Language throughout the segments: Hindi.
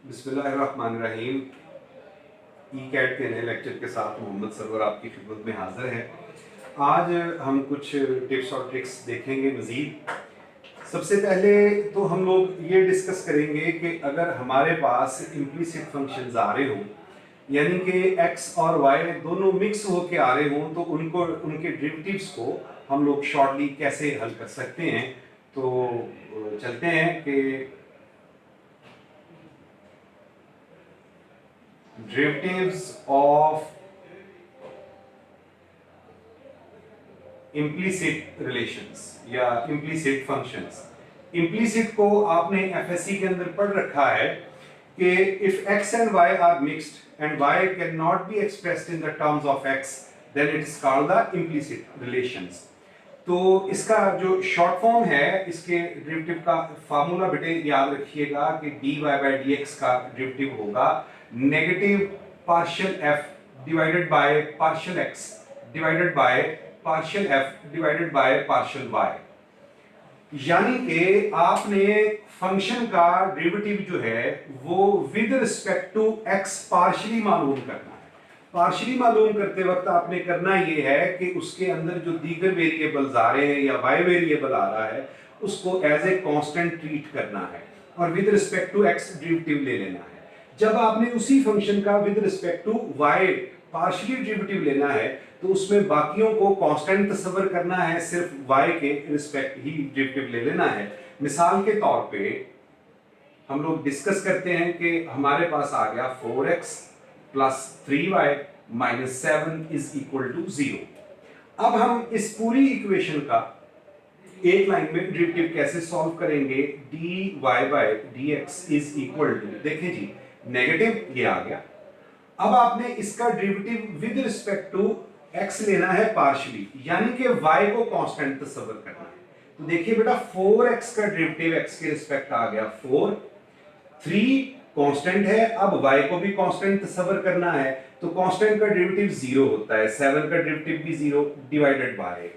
बिस्मिल्लाहिर्रहमानिर्रहीम। ई कैट के नए लेक्चर के साथ मोहम्मद सरवर आपकी खिदमत में हाजिर है। आज हम कुछ टिप्स और ट्रिक्स देखेंगे मज़ीद। सबसे पहले तो हम लोग ये डिस्कस करेंगे कि अगर हमारे पास इम्प्लिसिट फंक्शंस आ रहे हों, यानी कि एक्स और वाई दोनों मिक्स होके आ रहे हों, तो उनको उनके डेरिवेटिव्स को हम लोग शॉर्टली कैसे हल कर सकते हैं। तो चलते हैं कि derivatives of implicit relations या implicit functions। implicit को आपने FSC के अंदर पढ़ रखा है कि if x and y are mixed and y cannot be expressed in the terms of x, then it is called the implicit relations। तो इसका जो शॉर्ट फॉर्म है, इसके डेरिवेटिव का फार्मूला बेटे याद रखिएगा कि dy by dx का डेरिवेटिव होगा negative partial f divided by partial x divided by partial f divided by partial y। यानी कि आपने फंक्शन का डेरिवेटिव जो है वो with respect to x partially मालूम करना है। पार्शियली मालूम करते वक्त आपने करना ये है कि उसके अंदर जो दीगर वेरिएबल्स आ रहे हैं या y वेरिएबल आ रहा है उसको एज ए कांस्टेंट ट्रीट करना है और with respect to x derivative ले लेना है। जब आपने उसी फंक्शन का with respect to y partially derivative लेना है तो उसमें बाकियों को कांस्टेंट तस्वर करना है, सिर्फ y के रिस्पेक्ट ही डेरिवेटिव ले लेना है। मिसाल के तौर पे हम लोग डिस्कस करते हैं कि हमारे पास आ गया 4x plus 3y minus 7 is equal to 0। अब हम इस पूरी इक्वेशन का एक लाइन में डेरिवेटिव कैसे सॉल्व करेंगे। dy bye dx is equal to, देखें जी, नेगेटिव ये आ गया। अब आपने इसका derivative with respect to x लेना है पार्शियली, यानी कि y को कांस्टेंट तस्वर करना है। तो देखिए बेटा 4x का डेरिवेटिव x के रिस्पेक्ट आ गया 4, 3 कांस्टेंट है, अब y को भी कांस्टेंट तस्वर करना है तो कांस्टेंट का डेरिवेटिव 0 होता है, 7 का डेरिवेटिव भी 0 डिवाइडेड बाय।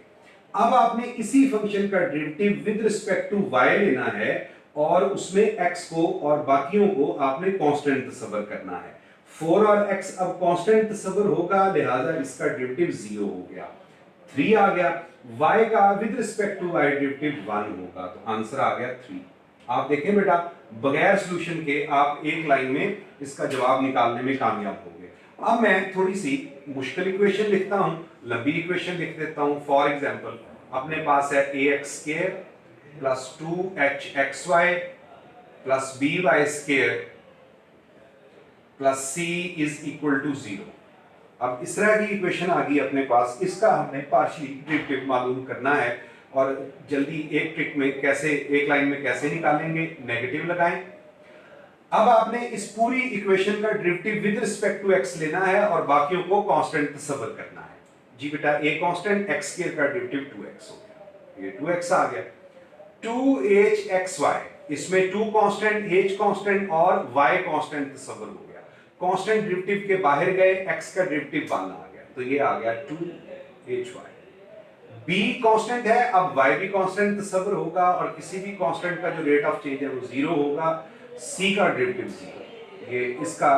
अब आपने इसी फंक्शन का derivative with respect to y लेना है और उसमें x को और बाकियों को आपने कांस्टेंट तस्वर करना है। 4 और x अब कांस्टेंट तस्वर होगा, लिहाजा इसका डेरिवेटिव 0 हो गया। 3 आ गया, y का with respect to y derivative 1 होगा, तो आंसर आ गया 3। आप देखें बेटा, बगैर सॉल्यूशन के आप एक लाइन में इसका जवाब निकालने में कामयाब हो गए। अब मैं थोड़ी सी मुश्किल इक्वेशन लिखता हूं, लंबी इक्वेशन लिख देता हूं। फॉर एग्जांपल अपने पास है ax² plus 2hxy plus by² plus c is equal to 0। अब इस तरह की इक्वेशन आ गई अपने पास, इसका हमने पार्शियली डेरिवेटिव मालूम करना है और जल्दी एक ट्रिक में कैसे, एक लाइन में कैसे निकालेंगे, नेगेटिव लगाएं। अब आपने इस पूरी इक्वेशन का derivative with respect to x लेना है और बाकियों को कांस्टेंट तस्वर करना है। जी बेटा, a कांस्टेंट x² का डेरिवेटिव 2x हो गया, ये 2x आ गया। 2hxy, इसमें 2 कांस्टेंट, h कांस्टेंट और y कांस्टेंट तस्वर हो गया। कांस्टेंट डेरिवेटिव के बाहर गए, x का डेरिवेटिव 1 आ गया, तो ये आ गया 2hy। b कांस्टेंट है, अब y भी कांस्टेंट तस्वर होगा और किसी भी कांस्टेंट का जो रेट ऑफ चेंज है वो 0 होगा। c का डेरिवेटिव 0, ये इसका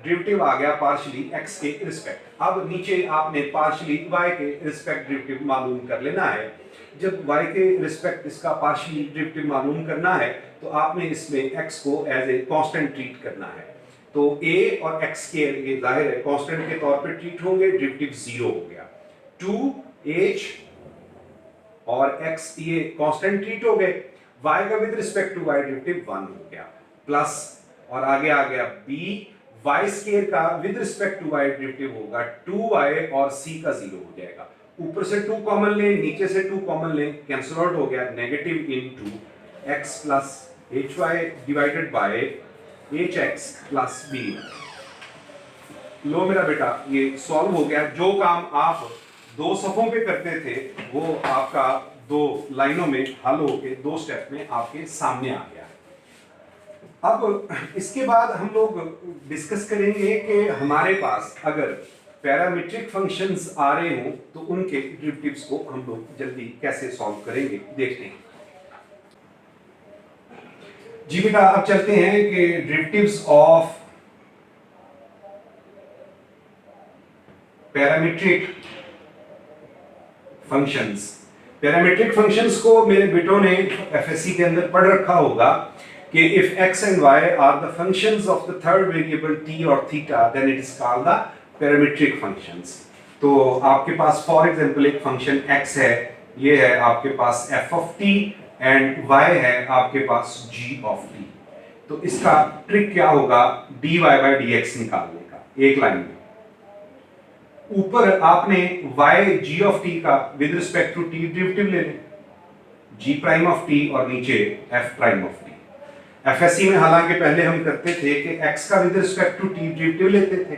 डेरिवेटिव आ गया पार्शियली x के रिस्पेक्ट। अब नीचे आपने पार्शियली y के रिस्पेक्ट डेरिवेटिव मालूम कर लेना है। जब y के रिस्पेक्ट इसका पार्शियली डेरिवेटिव मालूम करना है तो आपने इसमें x को एज ए कांस्टेंट ट्रीट करना है। तो a और x के ये जाहिर है कांस्टेंट के तौर पे ट्रीट होंगे, डेरिवेटिव 0 हो गया। 2h और x ये कांस्टेंट ट्रीट हो गए, y का with respect to y derivative 1 हो गया, प्लस और आगे आ गया b, y² का with respect to y derivative होगा 2y और c का 0 हो जाएगा। ऊपर से 2 कॉमन लें, नीचे से 2 कॉमन लें, कैंसिल आउट हो गया, negative into x plus hy divided by hx plus b। लो मेरा बेटा, ये सॉल्व हो गया। जो काम आप 2 सफ़ों पे करते थे वो आपका 2 लाइनों में हल होके 2 स्टेप में आपके सामने आ गया है। अब इसके बाद हम लोग डिस्कस करेंगे कि हमारे पास अगर पैरामीट्रिक फंक्शंस आ रहे हों तो उनके डेरिवेटिव्स को हम लोग जल्दी कैसे सॉल्व करेंगे, देखते हैं। जी बेटा अब चलते हैं कि derivatives of parametric functions. Parametric functions को मेरे बेटों ने एफएससी के अंदर पढ़ रखा होगा कि if x and y are the functions of the third variable t or theta then it is called the parametric functions। तो आपके पास फॉर एग्जांपल एक फंक्शन x है, ये है आपके पास f of t and y है आपके पास g of t। तो इसका ट्रिक क्या होगा, dy by dx निकालने का एक लाइन में। ऊपर आपने y g of t का with respect to t derivative ले लें, g प्राइम ऑफ t और नीचे f prime of t। FSC में हालांकि पहले हम करते थे कि x का with respect to t derivative लेते थे,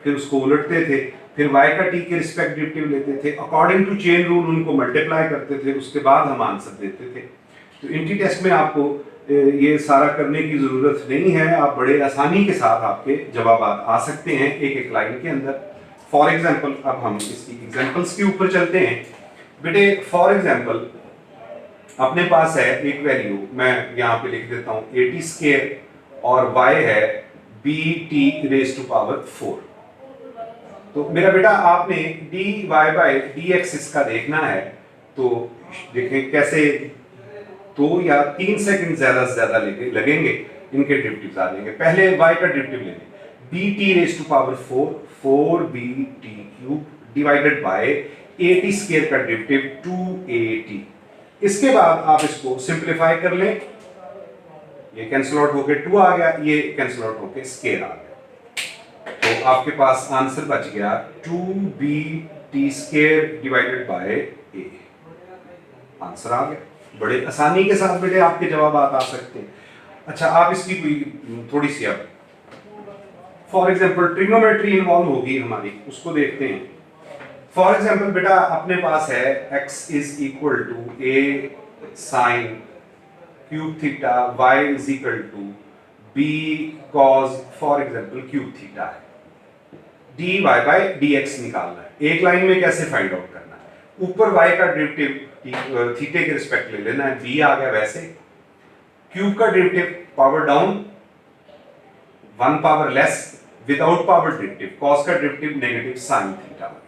फिर उसको उलटते थे, फिर y का t के रिस्पेक्ट डेरिवेटिव लेते थे, अकॉर्डिंग टू चेन रूल उनको मल्टीप्लाई करते थे, उसके बाद हम आंसर देते थे। तो इंटी टेस्ट में आपको ये सारा करने की जरूरत नहीं है, आप बड़े आसानी के साथ आपके जवाब आ सकते हैं एक एक लाइन के अंदर। फॉर एग्जाम्पल अब हम इसकी एग्जाम्पल्स के ऊपर चलते हैं। बेटे फॉर एग्जाम्पल अपने पास है एक वैल्यू, मैं यहाँ पे लिख देता हूँ 80 स्क्वायर और y है bt रेज टू पावर 4। तो मेरा बेटा आपने dy by dx इसका देखना है, तो देखें कैसे 2 या 3 सेकंड ज्यादा से ज्यादा लगेंगे, इनके डेरिवेटिव्स आ जाएंगे। पहले y का डेरिवेटिव लेंगे, bt raise to power 4 cube divided by 80 square का डेरिवेटिव 280। इसके बाद आप इसको सिंपलीफाई कर लें, ये कैंसिल आउट होके 2 आ गया, ये कैंसिल आउट होके स्क्वायर आ गया, तो आपके पास आंसर बच गया 2bt square divided by a। Answer आ गया। बड़े आसानी के साथ बेटे आपके जवाब आ सकते हैं। अच्छा आप इसकी कोई थोड़ी सी अब फॉर एग्जाम्पल ट्रिग्नोमेट्री इन्वॉल्व होगी हमारी, उसको देखते हैं। फॉर एग्जाम्पल बेटा अपने पास है x is equal to a sine cube theta, y is equal to b cos for example cube theta है। dy बाय dx निकालना है, एक लाइन में कैसे फाइंड आउट करना है। ऊपर y का डेरिवेटिव थीटे के रिस्पेक्ट ले लेना है, b आ गया वैसे, क्यूब का derivative power down 1 power less without power derivative, cos का डेरिवेटिव नेगेटिव साइन थीटा हो गया,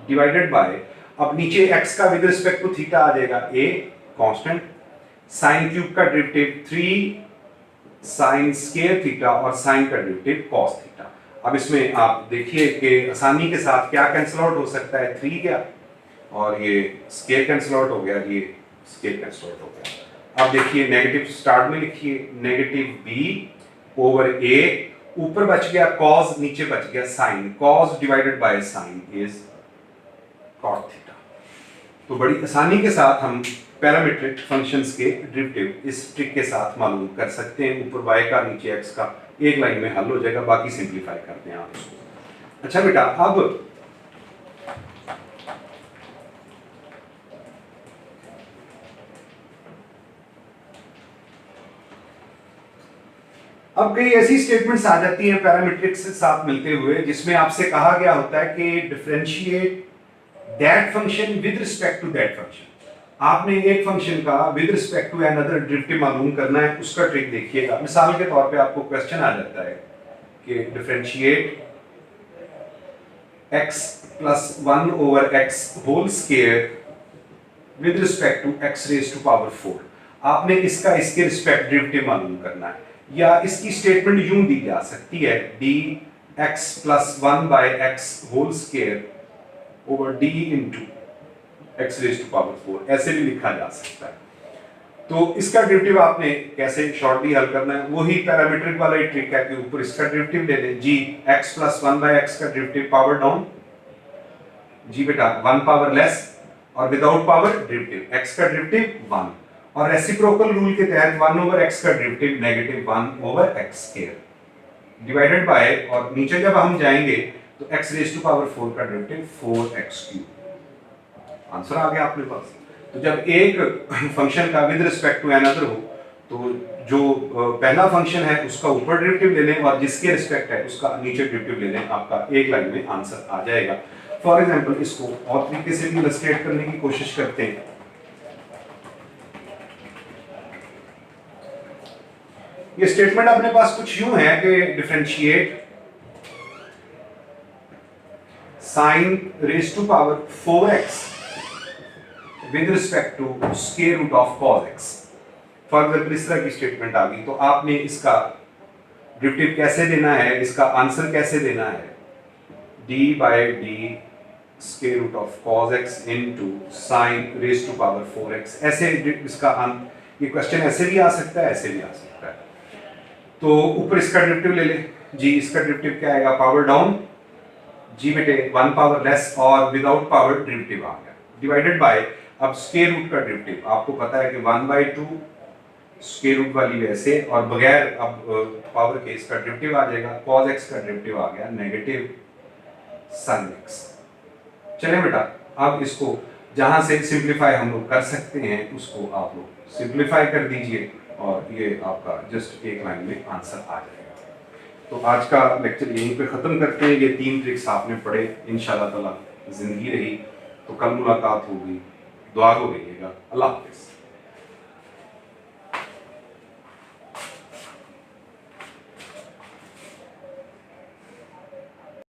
डिवाइडेड बाय अब नीचे x का विद रिस्पेक्ट टू थीटा आ जाएगा a कांस्टेंट, साइन क्यूब का डेरिवेटिव 3 साइन स्क्वायर थीटा और साइन का डेरिवेटिव cos थीटा। अब इसमें आप देखिए कि आसानी के साथ क्या कैंसिल आउट हो सकता है, 3 गया और ये स्क्वायर कैंसिल आउट हो गया, ये स्क्वायर कैंसिल आउट हो गया। अब देखिए नेगेटिव स्टार्ट में लिखिए, नेगेटिव b ओवर a, ऊपर बच गया cos, नीचे बच गया sin, cos divided by sin is cot theta. तो बड़ी आसानी के साथ हम पैरामीट्रिक फंक्शंस के डेरिवेटिव इस ट्रिक के साथ मालूम कर सकते हैं। ऊपर y का नीचे x का एक लाइन में हल हो जाएगा, बाकी सिंपलीफाई करते हैं आप इसको। अच्छा बेटा अब कई ऐसी स्टेटमेंट्स आ जाती हैं पैरामीट्रिक से साथ मिलते हुए जिसमें आपसे कहा गया होता है कि differentiate that function with respect to that function. आपने एक फंक्शन का with respect to another derivative मालूम करना है, उसका ट्रिक देखिएगा। मिसाल के तौर पे आपको क्वेश्चन आ जाता है कि differentiate x plus 1 over x whole square with respect to x raise to power 4। आपने इसका इसके रिस्पेक्ट डेरिवेटिव मालूम करना है, या इसकी स्टेटमेंट यूं दी जा सकती है dx plus 1 by x whole square over d into x raise to power 4, ऐसे भी लिखा जा सकता है। तो इसका डेरिवेटिव आपने कैसे शॉर्टली हल करना है, वही पैरामीट्रिक वाला ही ट्रिक है कि ऊपर इसका डेरिवेटिव ले लें, g x plus 1 by x का डेरिवेटिव पावर डाउन, g बेटा 1 पावर लेस और विदाउट पावर डेरिवेटिव x का डेरिवेटिव 1, और रेसिप्रोकल रूल के तहत 1 ओवर x का derivative negative 1 over x square divided by, और नीचे जब हम जाएंगे तो x रेज टू पावर 4 का डेरिवेटिव 4x क्यूब। आंसर आ गया अपने पास। तो जब एक फंक्शन का विद रिस्पेक्ट टू अनदर हो तो जो पहला फंक्शन है उसका ऊपर डेरिवेटिव ले लें और जिसके रिस्पेक्ट है उसका नीचे डेरिवेटिव ले लें, आपका एक लाइन में आंसर आ जाएगा। फॉर एग्जांपल इसको और तरीके से भी इलस्ट्रेट करने की कोशिश करते हैं। ये स्टेटमेंट अपने पास कुछ यूं है कि differentiate sine raise to power 4x with respect to square root of cos x। For example इस तरह की स्टेटमेंट आ गई, तो आपने इसका डेरिवेटिव कैसे देना है, इसका आंसर कैसे देना है, d by d square root of cos x into sin raise to power 4x। ऐसे इसका ये क्वेश्चन ऐसे भी आ सकता है, ऐसे भी आ सकता है। तो ऊपर इसका डेरिवेटिव ले ले जी, इसका डेरिवेटिव क्या आएगा, पावर डाउन जी बेटे 1 पावर लेस और विदाउट पावर डेरिवेटिव आ गया, डिवाइडेड बाय अब स्क्वायर रूट का डेरिवेटिव आपको पता है कि 1/2 स्क्वायर रूट वाली वैसे और बगैर अब पावर के इसका डेरिवेटिव आ जाएगा, cos x का डेरिवेटिव आ गया नेगेटिव sin x। चले बेटा, अब इसको जहां से सिंपलीफाई हम लोग कर सकते हैं उसको आप लोग सिंपलीफाई कर दीजिए और ये आपका जस्ट एक लाइन में आंसर आ जाएगा। तो आज का लेक्चर यहीं पे ख़त्म करते हैं। ये 3 ट्रिक्स आपने पढ़े, इंशाल्लाह ताला ज़िंदगी रही तो कल मुलाकात होगी। दुआ को रहिएगा। अल्लाह हाफ़िज़।